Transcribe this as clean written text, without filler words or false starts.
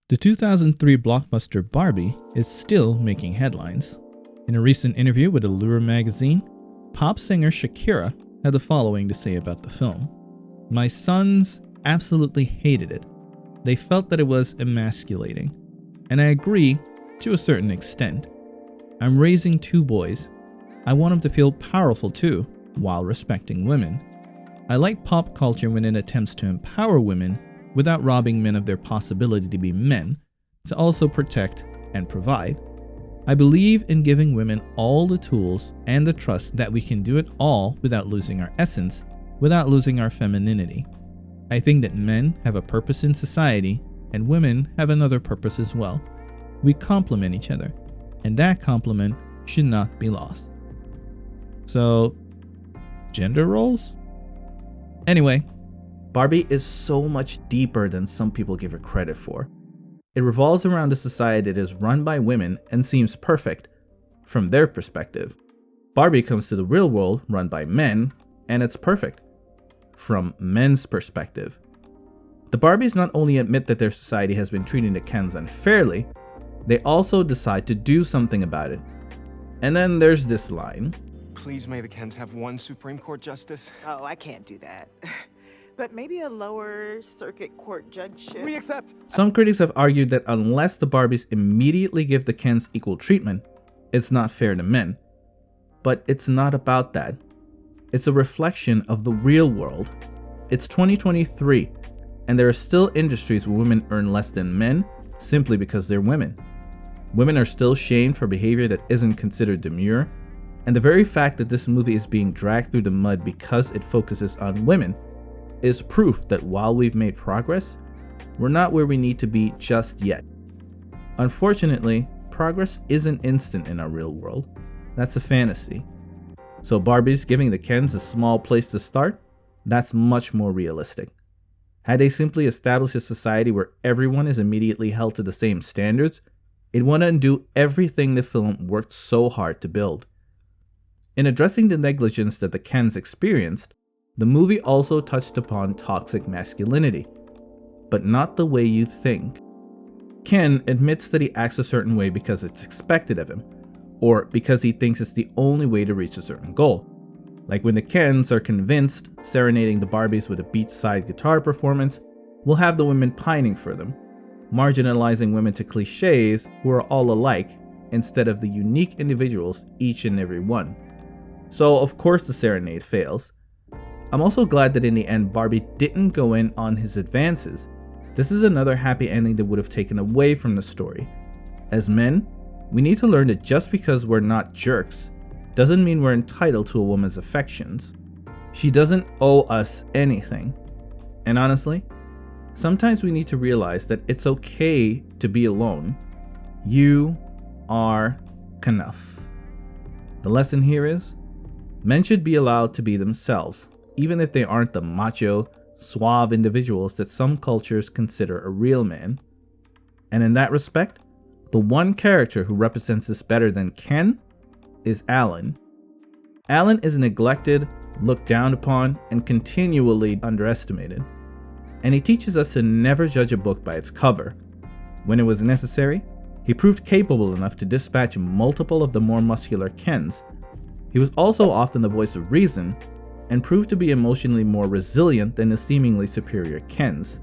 The 2003 blockbuster Barbie is still making headlines. In a recent interview with Allure magazine, pop singer Shakira had the following to say about the film. "My sons absolutely hated it. They felt that it was emasculating. And I agree to a certain extent. I'm raising 2 boys. I want them to feel powerful too, while respecting women. I like pop culture when it attempts to empower women without robbing men of their possibility to be men, to also protect and provide. I believe in giving women all the tools and the trust that we can do it all without losing our essence, without losing our femininity. I think that men have a purpose in society and women have another purpose as well. We complement each other, and that complement should not be lost." So, gender roles? Anyway, Barbie is so much deeper than some people give her credit for. It revolves around a society that is run by women and seems perfect from their perspective. Barbie comes to the real world run by men, and it's perfect from men's perspective. The Barbies not only admit that their society has been treating the Kens unfairly, they also decide to do something about it. And then there's this line. "Please may the Kens have one Supreme Court justice." Oh, I can't do that. But maybe a lower circuit court judgeship. We accept. Some critics have argued that unless the Barbies immediately give the Kens equal treatment, it's not fair to men. But it's not about that. It's a reflection of the real world. It's 2023, and there are still industries where women earn less than men simply because they're women. Women are still shamed for behavior that isn't considered demure, and the very fact that this movie is being dragged through the mud because it focuses on women is proof that while we've made progress, we're not where we need to be just yet. Unfortunately, progress isn't instant in our real world. That's a fantasy. So Barbie's giving the Kens a small place to start? That's much more realistic. Had they simply established a society where everyone is immediately held to the same standards, it would undo everything the film worked so hard to build. In addressing the negligence that the Kens experienced, the movie also touched upon toxic masculinity, but not the way you think. Ken admits that he acts a certain way because it's expected of him, or because he thinks it's the only way to reach a certain goal. Like when the Kens are convinced serenading the Barbies with a beachside guitar performance will have the women pining for them, marginalizing women to cliches who are all alike instead of the unique individuals each and every one. So of course the serenade fails. I'm also glad that in the end Barbie didn't go in on his advances. This is another happy ending that would have taken away from the story. As men, we need to learn that just because we're not jerks doesn't mean we're entitled to a woman's affections. She doesn't owe us anything. And honestly, sometimes we need to realize that it's okay to be alone. You are enough. The lesson here is, men should be allowed to be themselves, even if they aren't the macho, suave individuals that some cultures consider a real man. And in that respect, the one character who represents this better than Ken is Alan. Alan is neglected, looked down upon, and continually underestimated. And he teaches us to never judge a book by its cover. When it was necessary, he proved capable enough to dispatch multiple of the more muscular Kens. He was also often the voice of reason, and proved to be emotionally more resilient than the seemingly superior Kens.